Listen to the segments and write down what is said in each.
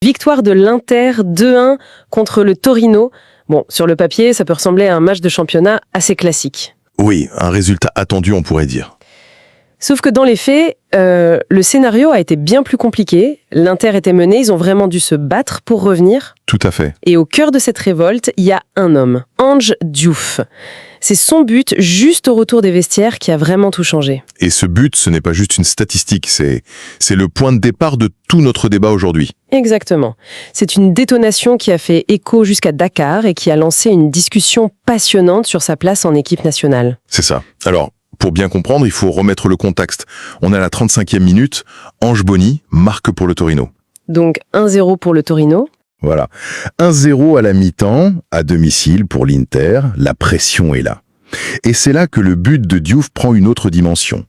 Victoire de l'Inter 2-1 contre le Torino. Bon, sur le papier, ça peut ressembler à un match de championnat assez classique. Oui, un résultat attendu, on pourrait dire. Sauf que dans les faits, le scénario a été bien plus compliqué. L'Inter était mené, ils ont vraiment dû se battre pour revenir. Tout à fait. Et au cœur de cette révolte, il y a un homme, Ange Diouf. C'est son but, juste au retour des vestiaires, qui a vraiment tout changé. Et ce but, ce n'est pas juste une statistique, c'est le point de départ de tout notre débat aujourd'hui. Exactement. C'est une détonation qui a fait écho jusqu'à Dakar et qui a lancé une discussion passionnante sur sa place en équipe nationale. C'est ça. Alors, pour bien comprendre, il faut remettre le contexte. On est à la 35e minute, Ange Boni marque pour le Torino. Donc 1-0 pour le Torino. Voilà. 1-0 à la mi-temps, à domicile pour l'Inter, la pression est là. Et c'est là que le but de Diouf prend une autre dimension.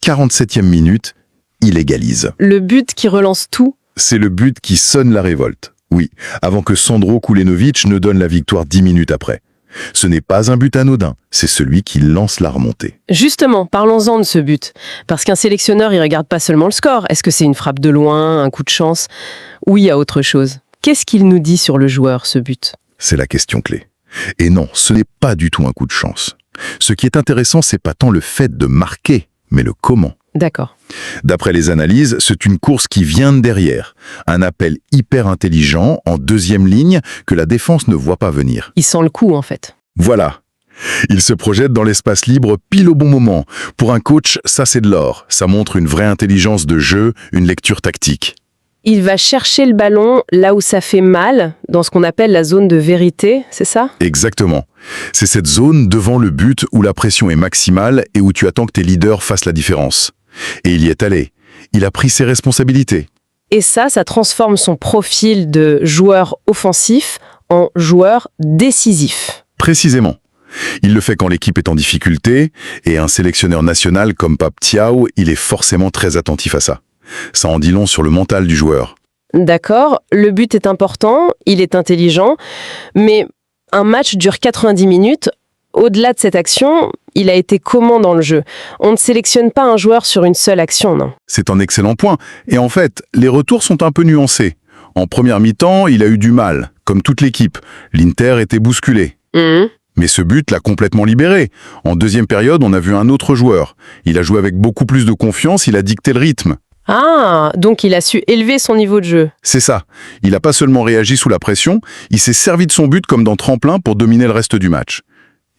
47e minute, il égalise. Le but qui relance tout. C'est le but qui sonne la révolte. Oui, avant que Sandro Kulenovic ne donne la victoire 10 minutes après. Ce n'est pas un but anodin, c'est celui qui lance la remontée. Justement, parlons-en de ce but. Parce qu'un sélectionneur, il regarde pas seulement le score. Est-ce que c'est une frappe de loin, un coup de chance? Ou il y a autre chose? Qu'est-ce qu'il nous dit sur le joueur, ce but? C'est la question clé. Et non, ce n'est pas du tout un coup de chance. Ce qui est intéressant, c'est pas tant le fait de marquer, mais le comment. D'accord. D'après les analyses, c'est une course qui vient de derrière. Un appel hyper intelligent, en deuxième ligne, que la défense ne voit pas venir. Il sent le coup, en fait. Voilà. Il se projette dans l'espace libre pile au bon moment. Pour un coach, ça c'est de l'or. Ça montre une vraie intelligence de jeu, une lecture tactique. Il va chercher le ballon là où ça fait mal, dans ce qu'on appelle la zone de vérité, c'est ça? Exactement. C'est cette zone devant le but où la pression est maximale et où tu attends que tes leaders fassent la différence. Et il y est allé. Il a pris ses responsabilités. Et ça transforme son profil de joueur offensif en joueur décisif. Précisément. Il le fait quand l'équipe est en difficulté, et un sélectionneur national comme Pape Thiaw, il est forcément très attentif à ça. Ça en dit long sur le mental du joueur. D'accord, le but est important, il est intelligent, mais un match dure 90 minutes. Au-delà de cette action, il a été comment dans le jeu? On ne sélectionne pas un joueur sur une seule action, non? C'est un excellent point. Et en fait, les retours sont un peu nuancés. En première mi-temps, il a eu du mal, comme toute l'équipe. L'Inter était bousculé. Mais ce but l'a complètement libéré. En deuxième période, on a vu un autre joueur. Il a joué avec beaucoup plus de confiance, il a dicté le rythme. Ah, donc il a su élever son niveau de jeu. C'est ça. Il n'a pas seulement réagi sous la pression, il s'est servi de son but comme d'un tremplin pour dominer le reste du match.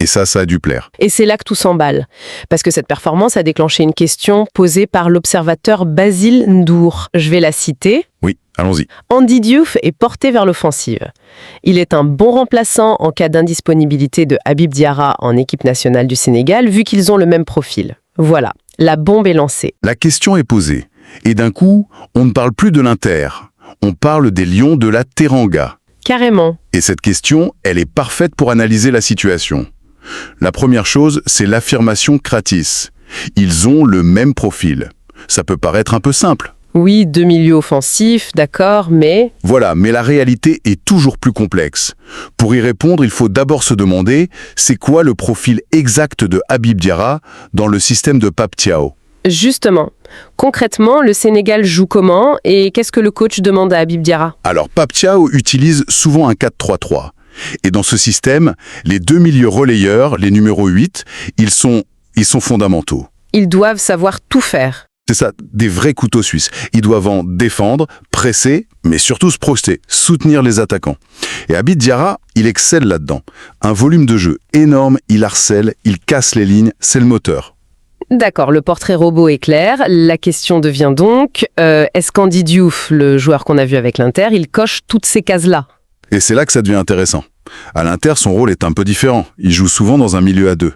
Et ça a dû plaire. Et c'est là que tout s'emballe. Parce que cette performance a déclenché une question posée par l'observateur Basile Ndour. Je vais la citer. Oui, allons-y. Andy Diouf est porté vers l'offensive. Il est un bon remplaçant en cas d'indisponibilité de Habib Diarra en équipe nationale du Sénégal, vu qu'ils ont le même profil. Voilà, la bombe est lancée. La question est posée. Et d'un coup, on ne parle plus de l'Inter. On parle des Lions de la Teranga. Carrément. Et cette question, elle est parfaite pour analyser la situation. La première chose, c'est l'affirmation Kratis. Ils ont le même profil. Ça peut paraître un peu simple. Oui, deux milieux offensifs, d'accord, mais... Voilà, mais la réalité est toujours plus complexe. Pour y répondre, il faut d'abord se demander, c'est quoi le profil exact de Habib Diarra dans le système de Pape Thiaw? Justement, concrètement, le Sénégal joue comment et qu'est-ce que le coach demande à Habib Diarra? Alors, Pape Thiaw utilise souvent un 4-3-3. Et dans ce système, les deux milieux relayeurs, les numéros 8, ils sont fondamentaux. Ils doivent savoir tout faire. C'est ça, des vrais couteaux suisses. Ils doivent en défendre, presser, mais surtout se projeter, soutenir les attaquants. Et Habib Diarra, il excelle là-dedans. Un volume de jeu énorme, il harcèle, il casse les lignes, c'est le moteur. D'accord, le portrait robot est clair. La question devient donc, est-ce qu'Andy Diouf, le joueur qu'on a vu avec l'Inter, il coche toutes ces cases-là? Et c'est là que ça devient intéressant. À l'Inter, son rôle est un peu différent. Il joue souvent dans un milieu à deux.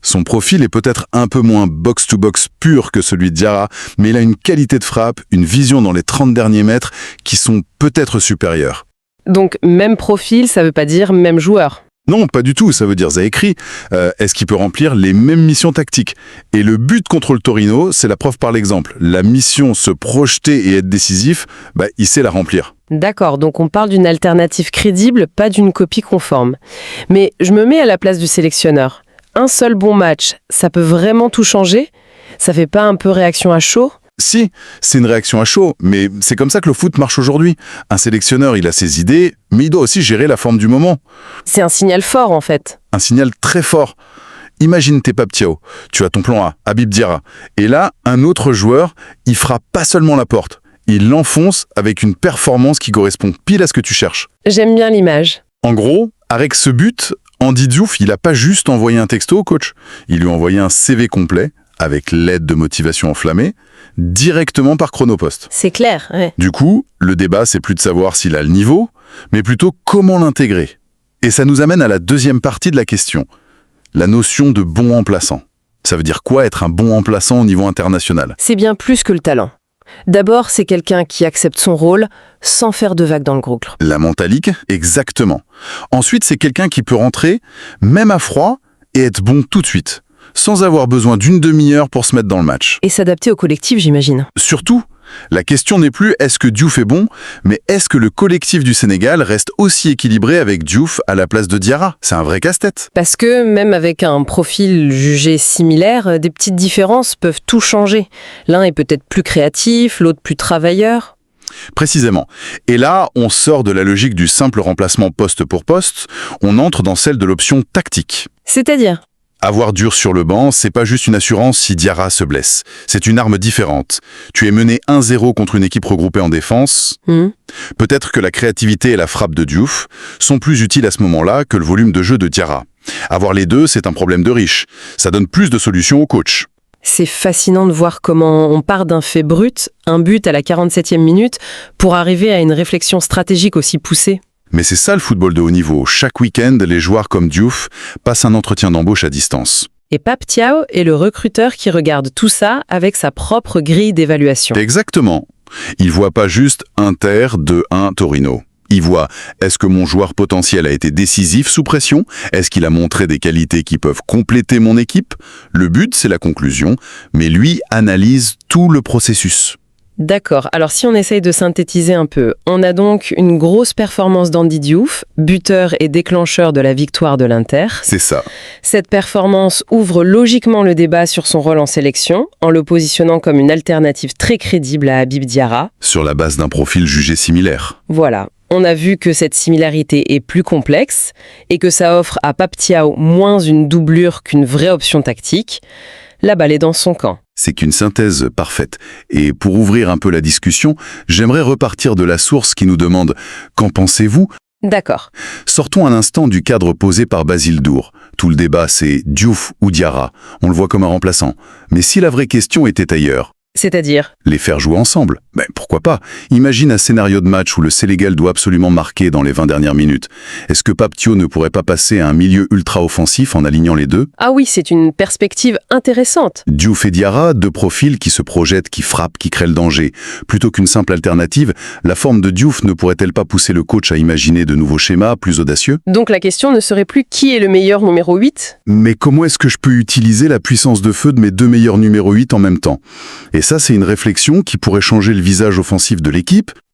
Son profil est peut-être un peu moins box-to-box pur que celui de Diarra, mais il a une qualité de frappe, une vision dans les 30 derniers mètres qui sont peut-être supérieures. Donc, même profil, ça veut pas dire même joueur? Non, pas du tout, ça veut dire, ça écrit. Est-ce qu'il peut remplir les mêmes missions tactiques? Et le but contre le Torino, c'est la preuve par l'exemple. La mission se projeter et être décisif, il sait la remplir. D'accord, donc on parle d'une alternative crédible, pas d'une copie conforme. Mais je me mets à la place du sélectionneur. Un seul bon match, ça peut vraiment tout changer? Ça fait pas un peu réaction à chaud? Si, c'est une réaction à chaud, mais c'est comme ça que le foot marche aujourd'hui. Un sélectionneur, il a ses idées, mais il doit aussi gérer la forme du moment. C'est un signal fort, en fait. Un signal très fort. Imagine t'es Pape Thiaw, tu as ton plan A, Habib Diarra, et là, un autre joueur, il frappe pas seulement la porte, il l'enfonce avec une performance qui correspond pile à ce que tu cherches. J'aime bien l'image. En gros, avec ce but, Andy Diouf, il a pas juste envoyé un texto au coach, il lui a envoyé un CV complet, avec l'aide de motivation enflammée, directement par Chronopost. C'est clair, ouais. Du coup, le débat, c'est plus de savoir s'il a le niveau, mais plutôt comment l'intégrer. Et ça nous amène à la deuxième partie de la question, la notion de bon remplaçant. Ça veut dire quoi être un bon remplaçant au niveau international? C'est bien plus que le talent. D'abord, c'est quelqu'un qui accepte son rôle sans faire de vagues dans le groupe. La mentalique, exactement. Ensuite, c'est quelqu'un qui peut rentrer, même à froid, et être bon tout de suite, sans avoir besoin d'une demi-heure pour se mettre dans le match. Et s'adapter au collectif, j'imagine. Surtout, la question n'est plus est-ce que Diouf est bon, mais est-ce que le collectif du Sénégal reste aussi équilibré avec Diouf à la place de Diarra? C'est un vrai casse-tête. Parce que même avec un profil jugé similaire, des petites différences peuvent tout changer. L'un est peut-être plus créatif, l'autre plus travailleur. Précisément. Et là, on sort de la logique du simple remplacement poste pour poste, on entre dans celle de l'option tactique. C'est-à-dire? Avoir dur sur le banc, c'est pas juste une assurance si Diarra se blesse. C'est une arme différente. Tu es mené 1-0 contre une équipe regroupée en défense. Peut-être que la créativité et la frappe de Diouf sont plus utiles à ce moment-là que le volume de jeu de Diarra. Avoir les deux, c'est un problème de riche. Ça donne plus de solutions au coach. C'est fascinant de voir comment on part d'un fait brut, un but à la 47e minute, pour arriver à une réflexion stratégique aussi poussée. Mais c'est ça le football de haut niveau. Chaque week-end, les joueurs comme Diouf passent un entretien d'embauche à distance. Et Pape Thiaw est le recruteur qui regarde tout ça avec sa propre grille d'évaluation. Exactement. Il voit pas juste Inter 2-1 Torino. Il voit, est-ce que mon joueur potentiel a été décisif sous pression? Est-ce qu'il a montré des qualités qui peuvent compléter mon équipe? Le but, c'est la conclusion, mais lui analyse tout le processus. D'accord, alors si on essaye de synthétiser un peu, on a donc une grosse performance d'Andy Diouf, buteur et déclencheur de la victoire de l'Inter. C'est ça. Cette performance ouvre logiquement le débat sur son rôle en sélection, en le positionnant comme une alternative très crédible à Habib Diarra. Sur la base d'un profil jugé similaire. Voilà, on a vu que cette similarité est plus complexe et que ça offre à Pape Thiaw moins une doublure qu'une vraie option tactique. La balle est dans son camp. C'est qu'une synthèse parfaite. Et pour ouvrir un peu la discussion, j'aimerais repartir de la source qui nous demande « Qu'en pensez-vous » D'accord. Sortons un instant du cadre posé par Basile Dour. Tout le débat, c'est Diouf ou Diarra. On le voit comme un remplaçant. Mais si la vraie question était ailleurs, C'est-à-dire? les faire jouer ensemble, ben pourquoi pas? Imagine un scénario de match où le Sénégal doit absolument marquer dans les 20 dernières minutes. Est-ce que Pape Thiaw ne pourrait pas passer à un milieu ultra-offensif en alignant les deux? Ah oui, c'est une perspective intéressante. Diouf et Diarra, deux profils qui se projettent, qui frappent, qui créent le danger. Plutôt qu'une simple alternative, la forme de Diouf ne pourrait-elle pas pousser le coach à imaginer de nouveaux schémas plus audacieux? Donc la question ne serait plus qui est le meilleur numéro 8? Mais comment est-ce que je peux utiliser la puissance de feu de mes deux meilleurs numéros 8 en même temps? Et ça, c'est une réflexion qui pourrait changer le visage offensif de l'équipe,